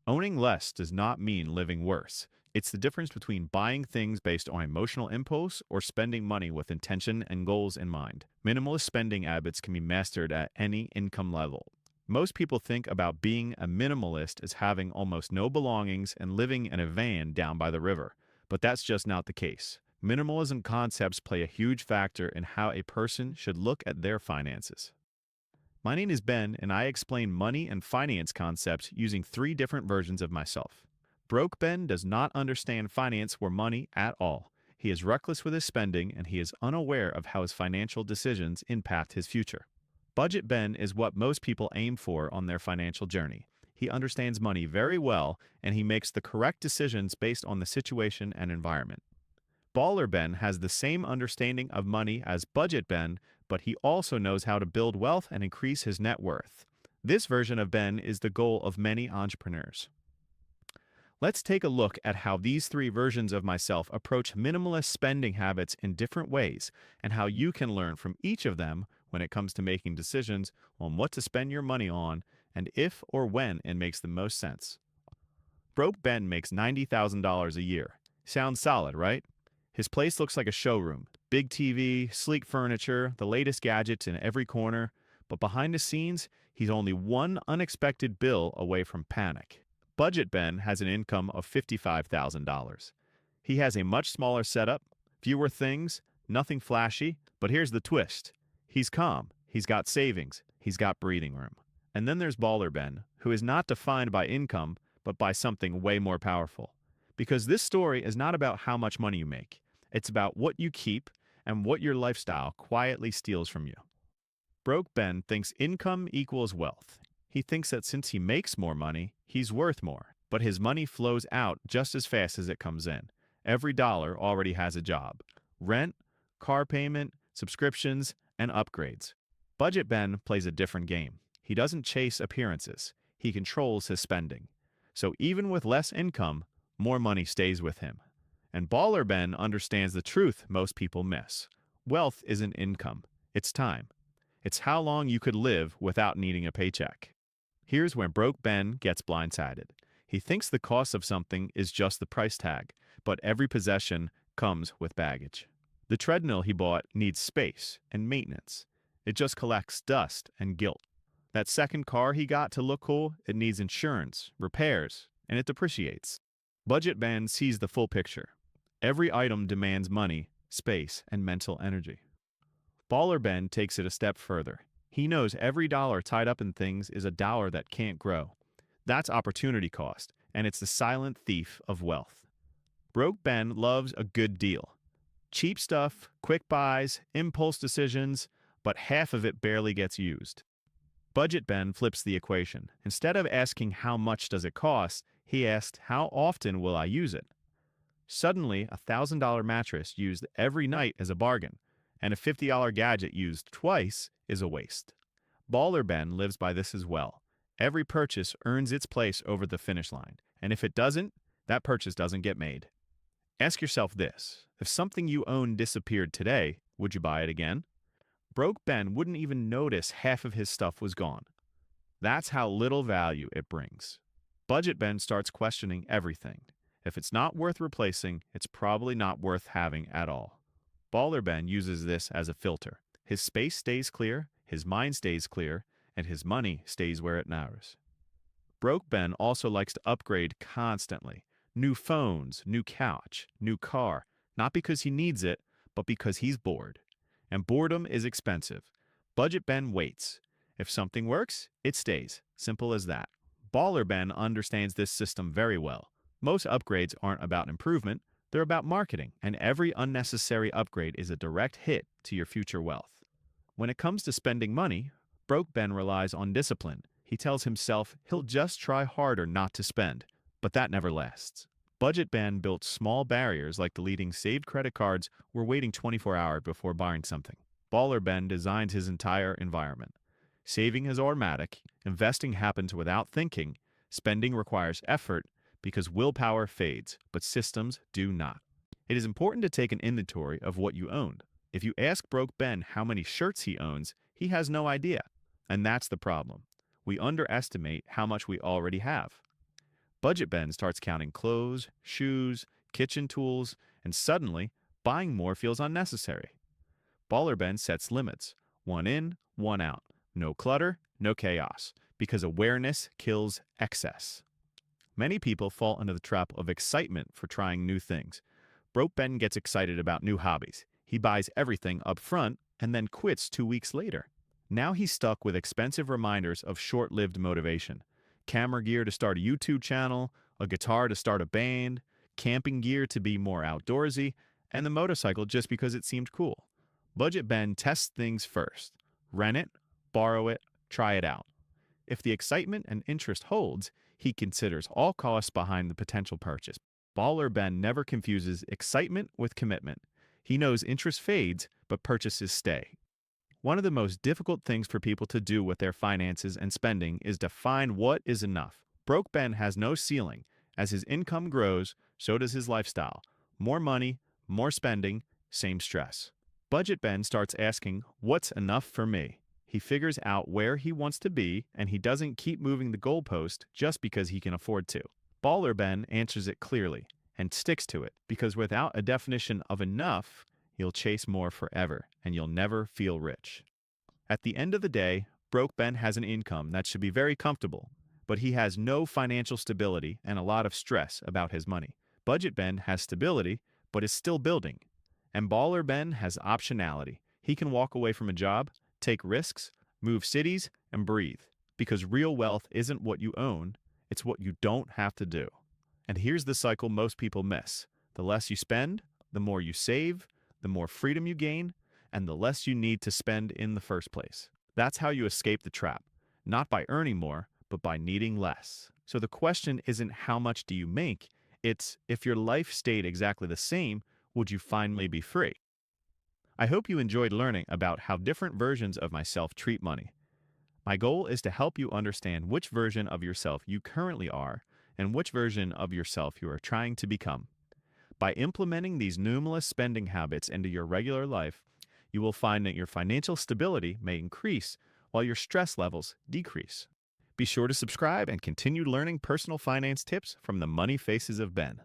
Owning less does not mean living worse. It's the difference between buying things based on emotional impulse or spending money with intention and goals in mind. Minimalist spending habits can be mastered at any income level. Most people think about being a minimalist as having almost no belongings and living in a van down by the river, but that's just not the case. Minimalism concepts play a huge factor in how a person should look at their finances. My name is Ben, and I explain money and finance concepts using three different versions of myself. Broke Ben does not understand finance or money at all. He is reckless with his spending, and he is unaware of how his financial decisions impact his future. Budget Ben is what most people aim for on their financial journey. He understands money very well, and he makes the correct decisions based on the situation and environment. Baller Ben has the same understanding of money as Budget Ben, but he also knows how to build wealth and increase his net worth. This version of Ben is the goal of many entrepreneurs. Let's take a look at how these three versions of myself approach minimalist spending habits in different ways, and how you can learn from each of them when it comes to making decisions on what to spend your money on and if or when it makes the most sense. Broke Ben makes $90,000 a year. Sounds solid, right? His place looks like a showroom. Big TV, sleek furniture, the latest gadgets in every corner. But behind the scenes, he's only one unexpected bill away from panic. Budget Ben has an income of $55,000. He has a much smaller setup, fewer things, nothing flashy, but here's the twist. He's calm, he's got savings, he's got breathing room. And then there's Baller Ben, who is not defined by income, but by something way more powerful. Because this story is not about how much money you make. It's about what you keep and what your lifestyle quietly steals from you. Broke Ben thinks income equals wealth. He thinks that since he makes more money, he's worth more. But his money flows out just as fast as it comes in. Every dollar already has a job. Rent, car payment, subscriptions, and upgrades. Budget Ben plays a different game. He doesn't chase appearances. He controls his spending. So even with less income, more money stays with him. And Baller Ben understands the truth most people miss. Wealth isn't income, it's time. It's how long you could live without needing a paycheck. Here's where Broke Ben gets blindsided. He thinks the cost of something is just the price tag, but every possession comes with baggage. The treadmill he bought needs space and maintenance. It just collects dust and guilt. That second car he got to look cool, it needs insurance, repairs, and it depreciates. Budget Ben sees the full picture. Every item demands money, space, and mental energy. Baller Ben takes it a step further. He knows every dollar tied up in things is a dollar that can't grow. That's opportunity cost, and it's the silent thief of wealth. Broke Ben loves a good deal. Cheap stuff, quick buys, impulse decisions, but half of it barely gets used. Budget Ben flips the equation. Instead of asking how much does it cost, he asked how often will I use it? Suddenly, a $1,000 mattress used every night is a bargain, and a $50 gadget used twice is a waste. Baller Ben lives by this as well. Every purchase earns its place over the finish line, and if it doesn't, that purchase doesn't get made. Ask yourself this: if something you own disappeared today, would you buy it again? Broke Ben wouldn't even notice half of his stuff was gone. That's how little value it brings. Budget Ben starts questioning everything. If it's not worth replacing, it's probably not worth having at all. Baller Ben uses this as a filter. His space stays clear, his mind stays clear, and his money stays where it matters. Broke Ben also likes to upgrade constantly. New phones, new couch, new car, not because he needs it, but because he's bored. And boredom is expensive. Budget Ben waits. If something works, it stays. Simple as that. Baller Ben understands this system very well. Most upgrades aren't about improvement, they're about marketing, and every unnecessary upgrade is a direct hit to your future wealth. When it comes to spending money, Broke Ben relies on discipline. He tells himself he'll just try harder not to spend, but that never lasts. Budget Ben built small barriers like deleting saved credit cards or waiting 24 hours before buying something. Baller Ben designed his entire environment. Saving is automatic, investing happens without thinking, spending requires effort, because willpower fades, but systems do not. It is important to take an inventory of what you own. If you ask Broke Ben how many shirts he owns, he has no idea. And that's the problem. We underestimate how much we already have. Budget Ben starts counting clothes, shoes, kitchen tools, and suddenly, buying more feels unnecessary. Baller Ben sets limits. One in, one out. No clutter, no chaos. Because awareness kills excess. Many people fall into the trap of excitement for trying new things. Broke Ben gets excited about new hobbies. He buys everything up front and then quits 2 weeks later. Now he's stuck with expensive reminders of short-lived motivation. Camera gear to start a YouTube channel, a guitar to start a band, camping gear to be more outdoorsy, and the motorcycle just because it seemed cool. Budget Ben tests things first. Rent it, borrow it, try it out. If the excitement and interest holds, he considers all costs behind the potential purchase. Baller Ben never confuses excitement with commitment. He knows interest fades, but purchases stay. One of the most difficult things for people to do with their finances and spending is define what is enough. Broke Ben has no ceiling. As his income grows, so does his lifestyle. More money, more spending, same stress. Budget Ben starts asking, what's enough for me? He figures out where he wants to be, and he doesn't keep moving the goalpost just because he can afford to. Baller Ben answers it clearly and sticks to it, because without a definition of enough, you'll chase more forever, and you'll never feel rich. At the end of the day, Broke Ben has an income that should be very comfortable, but he has no financial stability and a lot of stress about his money. Budget Ben has stability, but is still building. And Baller Ben has optionality. He can walk away from a job, take risks, move cities, and breathe. Because real wealth isn't what you own, it's what you don't have to do. And here's the cycle most people miss. The less you spend, the more you save, the more freedom you gain, and the less you need to spend in the first place. That's how you escape the trap. Not by earning more, but by needing less. So the question isn't how much do you make, it's if your life stayed exactly the same, would you finally be free? I hope you enjoyed learning about how different versions of myself treat money. My goal is to help you understand which version of yourself you currently are and which version of yourself you are trying to become. By implementing these numerous spending habits into your regular life, you will find that your financial stability may increase while your stress levels decrease. Be sure to subscribe and continue learning personal finance tips from the Money Faces of Ben.